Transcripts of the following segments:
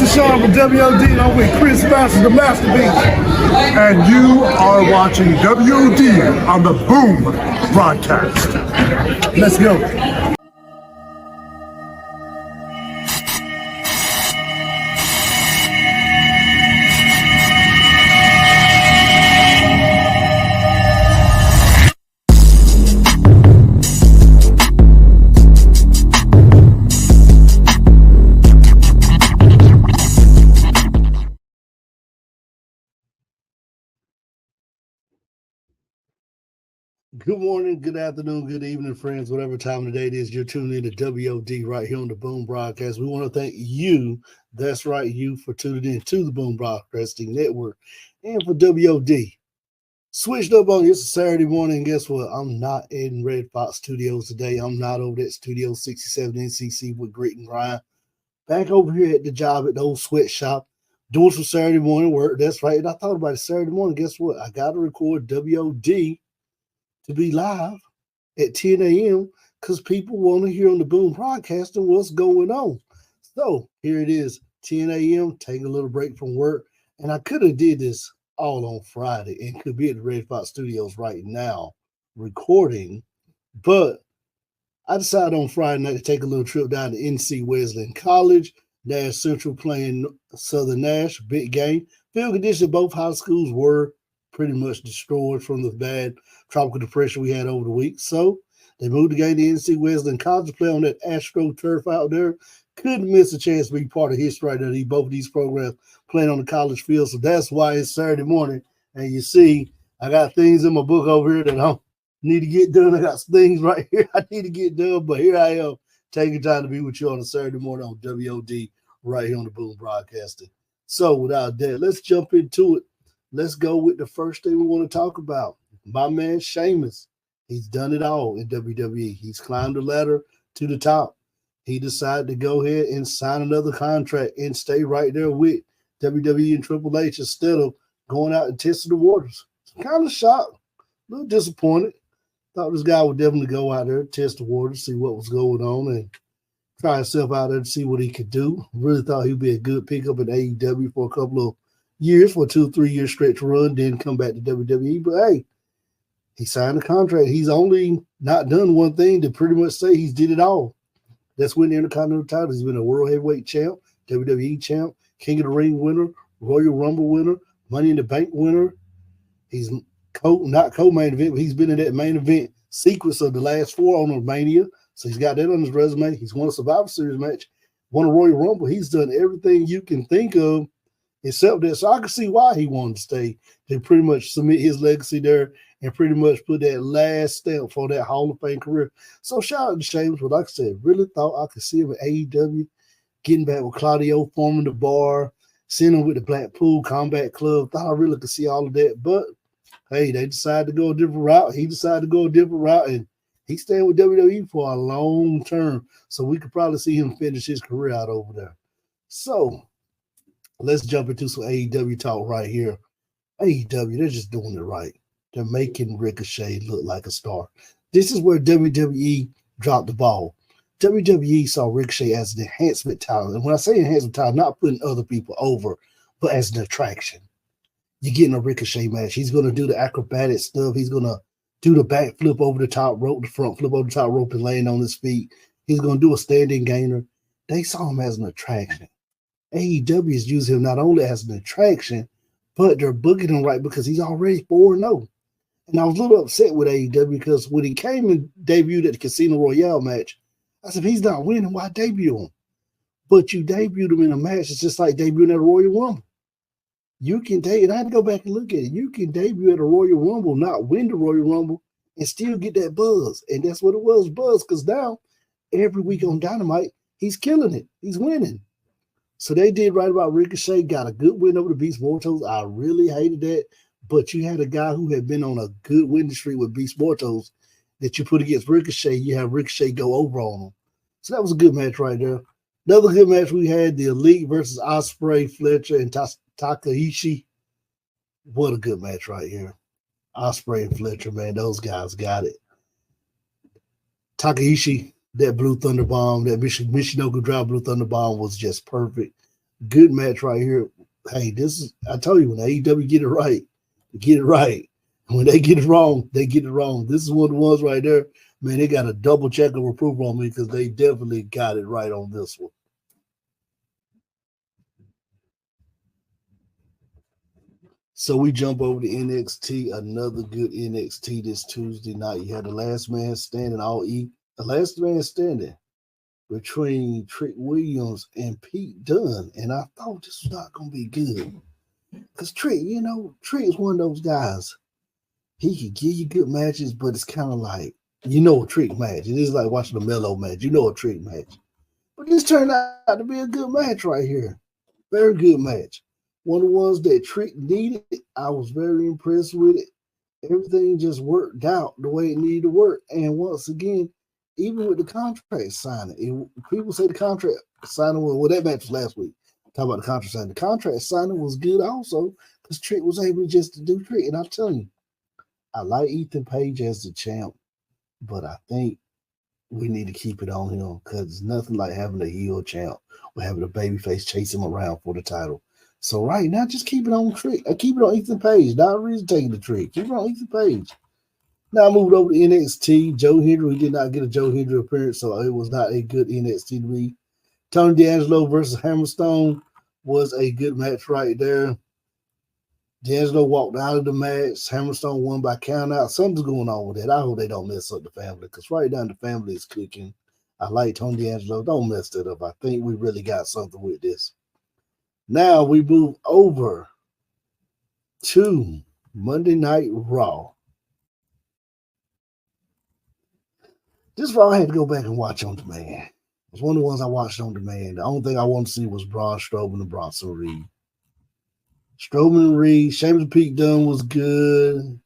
is Shawn from WoD, and I'm with Chris Faster, the Masterpiece. And you are watching WoD on the Boom broadcast. Let's go. Good morning, good afternoon, good evening, friends. Whatever time of the day it is, you're tuning in to WoD right here on the Boom Broadcast. We want to thank you, that's right, you, for tuning in to the Boom Broadcasting Network and for WoD. Switched up on you. It's a Saturday morning. Guess what? I'm not in Red Fox Studios today. I'm not over at Studio 67 NCC with Grit and Ryan. Back over here at the job at the old sweatshop, doing some Saturday morning work. That's right. And I thought about it Saturday morning. Guess what? I got to record WoD to be live at 10 a.m. because people want to hear on the Boom broadcasting what's going on. So here it is, 10 a.m., take a little break from work. And I could have did this all on Friday and could be at the Red Fox Studios right now recording. But I decided on Friday night to take a little trip down to NC Wesleyan College. Nash Central playing Southern Nash, big game. Field conditions, both high schools were pretty much destroyed from the bad tropical depression we had over the week. So they moved the game to NC Wesleyan College to play on that Astro turf out there. Couldn't miss a chance to be part of history right there. Both of these programs playing on the college field. So that's why it's Saturday morning. And you see, I got things in my book over here that I need to get done. I got some things right here I need to get done. But here I am taking time to be with you on a Saturday morning on WoD right here on the Boom Broadcasting. So without that, let's jump into it. Let's go with the first thing we want to talk about. My man Sheamus, he's done it all in WWE. He's climbed the ladder to the top. He decided to go ahead and sign another contract and stay right there with WWE and Triple H instead of going out and testing the waters. Kind of shocked, a little disappointed. Thought this guy would definitely go out there, test the waters, see what was going on, and try himself out there to see what he could do. Really thought he'd be a good pickup in AEW for a couple of years, for a 2-3 year stretch run, then come back to WWE. But hey, he signed a contract. He's only not done one thing to pretty much say he's did it all. That's winning the Intercontinental title. He's been a World Heavyweight champ, WWE champ, King of the Ring winner, Royal Rumble winner, Money in the Bank winner. He's not co-main event, but he's been in that main event sequence of the last 4 on Mania. So he's got that on his resume. He's won a Survivor Series match, won a Royal Rumble. He's done everything you can think of except that. So I can see why he wanted to stay. They pretty much submit his legacy there and pretty much put that last stamp for that Hall of Fame career. So shout out to Sheamus, but like I said, really thought I could see him at AEW, getting back with Claudio, forming the bar, seeing him with the Blackpool Combat Club. Thought I really could see all of that. But hey, they decided to go a different route. He decided to go a different route, and he's staying with WWE for a long term. So we could probably see him finish his career out over there. So let's jump into some AEW talk right here. AEW, they're just doing it right. They're making Ricochet look like a star. This is where WWE dropped the ball. WWE saw Ricochet as an enhancement talent. And when I say enhancement talent, not putting other people over, but as an attraction. You're getting a Ricochet match. He's going to do the acrobatic stuff. He's going to do the backflip over the top rope, the front flip over the top rope and laying on his feet. He's going to do a standing gainer. They saw him as an attraction. AEW is using him not only as an attraction, but they're booking him right because he's already 4-0. And I was a little upset with AEW because when he came and debuted at the Casino Royale match, I said, if he's not winning, why debut him? But you debuted him in a match. It's just like debuting at a Royal Rumble. You can debut, and I had to go back and look at it. You can debut at a Royal Rumble, not win the Royal Rumble, and still get that buzz. And that's what it was, buzz, because now every week on Dynamite, he's killing it. He's winning. So they did right about Ricochet, got a good win over the Beast Mortals. I really hated that. But you had a guy who had been on a good winning streak with Beast Mortals that you put against Ricochet. You have Ricochet go over on him. So that was a good match right there. Another good match we had, the Elite versus Ospreay, Fletcher, and Takahashi. What a good match right here. Ospreay and Fletcher, man, those guys got it. Takahashi, that Blue Thunder Bomb, that Michinoku Drive Blue Thunder Bomb was just perfect. Good match right here. Hey, this is, I told you, when AEW get it right, they get it right. When they get it wrong, they get it wrong. This is one of the ones right there. Man, they got a double check of approval on me because they definitely got it right on this one. So we jump over to NXT, another good NXT this Tuesday night. You had the last man standing, the last man standing between Trick Williams and Pete Dunne. And I thought this was not going to be good. Because Trick, Trick is one of those guys. He can give you good matches, but it's kind of like, a Trick match. It is like watching a Mellow match. A Trick match. But this turned out to be a good match right here. Very good match. One of the ones that Trick needed. I was very impressed with it. Everything just worked out the way it needed to work. And once again, even with the contract signing, people say the contract signing well, that match was last week. Talk about the contract signing. The contract signing was good also because Trick was able just to do Trick. And I'm telling you, I like Ethan Page as the champ, but I think we need to keep it on him because it's nothing like having a heel champ or having a babyface chase him around for the title. So right now, just keep it on Trick. Keep it on Ethan Page. Not a reason taking the Trick. Keep it on Ethan Page. Now moving over to NXT. Joe Hendry. We did not get a Joe Hendry appearance, so it was not a good NXT to me. Tony D'Angelo versus Hammerstone was a good match right there. D'Angelo walked out of the match. Hammerstone won by count out. Something's going on with that. I hope they don't mess up the family because right now the family is cooking. I like Tony D'Angelo. Don't mess that up. I think we really got something with this. Now we move over to Monday Night Raw. This Raw I had to go back and watch on demand. It was one of the ones I watched on demand. The only thing I wanted to see was Braun Strowman and Bronson Reed. Strowman and Reed, Sheamus Pete Dunne was good.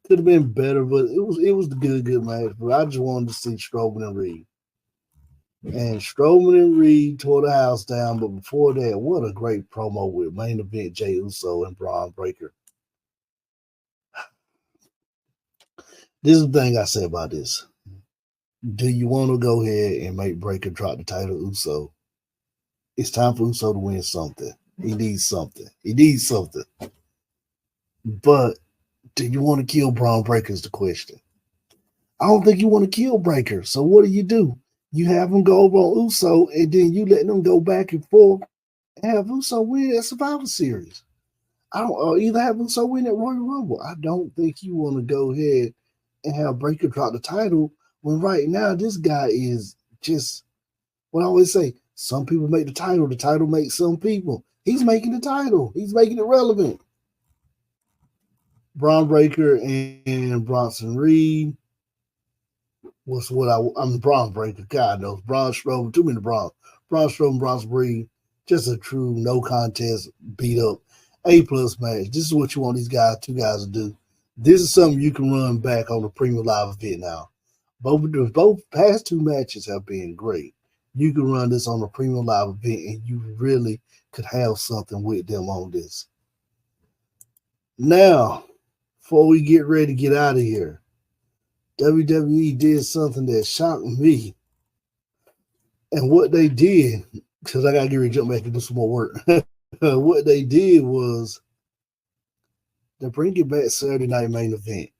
Could have been better, but it was the good match. But I just wanted to see Strowman and Reed. And Strowman and Reed tore the house down. But before that, what a great promo with main event Jey Uso and Braun Breaker. This is the thing I say about this. Do you want to go ahead and make Breaker drop the title Uso? It's time for Uso to win something. He needs something. But do you want to kill Braun Breaker is the question. I don't think you want to kill Breaker. So what do? You have him go over on Uso, and then you let them go back and forth and have Uso win at Survivor Series. I don't either have Uso win at Royal Rumble. I don't think you want to go ahead and have Breaker drop the title when right now this guy is just what I always say. Some people make the title makes some people. He's making the title. He's making it relevant. Braun Breaker and Bronson Reed was what I'm Braun Breaker. God knows. Braun Strowman, too many Braun. Braun Strowman, Bronson Reed, just a true no contest beat up A+ match. This is what you want these two guys to do. This is something you can run back on the premium live event now. Both past two matches have been great. You can run this on a premium live event and you really could have something with them on this. Now, before we get ready to get out of here, WWE did something that shocked me. And what they did, because I got to get ready to jump back and do some more work. What they did was they bring it back Saturday night main event.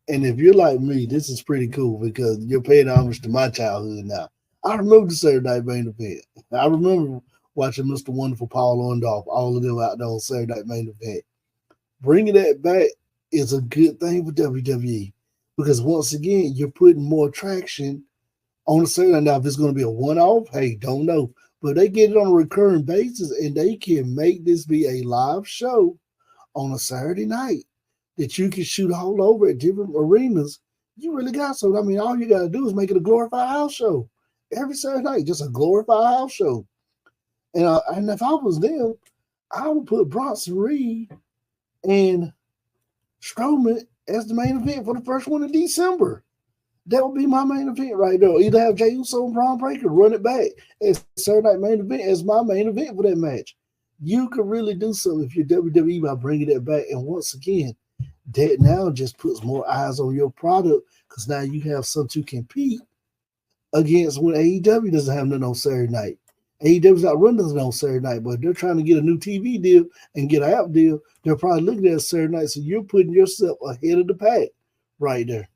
And if you're like me, this is pretty cool because you're paying homage to my childhood now. I remember the Saturday night main event. I remember watching Mr. Wonderful, Paul Orndorff, all of them out there on Saturday night main event. Bringing that back is a good thing for WWE because once again, you're putting more traction on a Saturday. Now, if it's going to be a one-off, hey, don't know. But they get it on a recurring basis and they can make this be a live show on a Saturday night that you can shoot all over at different arenas. You really got something. I mean, all you got to do is make it a glorified house show. Every Saturday night, just a glorified house show. And if I was them, I would put Bronson Reed and Strowman as the main event for the first one in December. That would be my main event right there. Either have Jey Uso and Braun Breaker run it back as Saturday night main event as my main event for that match. You could really do something if you're WWE by bringing that back. And once again, that now just puts more eyes on your product because now you have something to compete against when AEW doesn't have nothing on Saturday night. AEW's not running it on Saturday night, but they're trying to get a new TV deal and get an app deal. They're probably looking at Saturday night, so you're putting yourself ahead of the pack right there.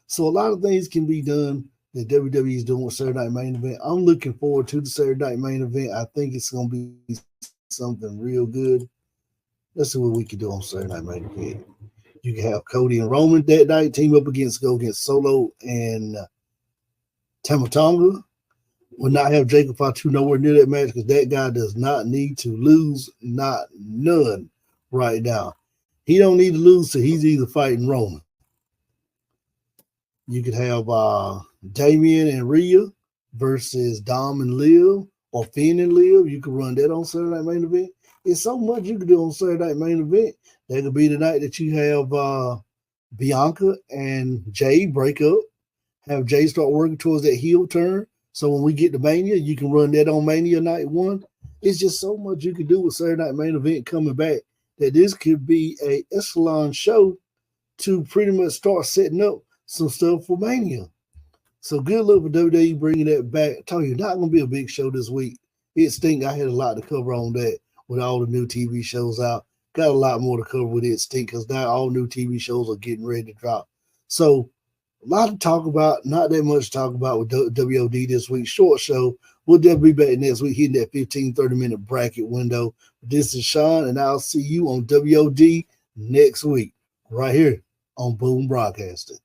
So a lot of things can be done that WWE is doing with Saturday Night Main Event. I'm looking forward to the Saturday Night Main Event. I think it's going to be something real good. Let's see what we can do on Saturday Night Main Event. You can have Cody and Roman that night team up go against Solo and Tama Tonga. Will not have Jacob Fatu nowhere near that match because that guy does not need to lose, not none right now. He don't need to lose, so he's either fighting Roman. You could have Damian and Rhea versus Dom and Liv, or Finn and Liv. You could run that on Saturday Night Main Event. It's so much you can do on Saturday Night Main Event. That could be the night that you have Bianca and Jay break up. Have Jay start working towards that heel turn. So when we get to Mania, you can run that on Mania Night 1. It's just so much you can do with Saturday Night Main Event coming back that this could be a echelon show to pretty much start setting up some stuff for Mania. So good luck for WWE bringing that back. I tell you, not going to be a big show this week. It stink. I had a lot to cover on that with all the new TV shows out. Got a lot more to cover with it stink because now all new TV shows are getting ready to drop. So a lot to talk about, not that much to talk about with WOD this week. Short show. We'll definitely be back next week hitting that 15, 30-minute bracket window. This is Shawn, and I'll see you on WOD next week right here on Boom Broadcasting.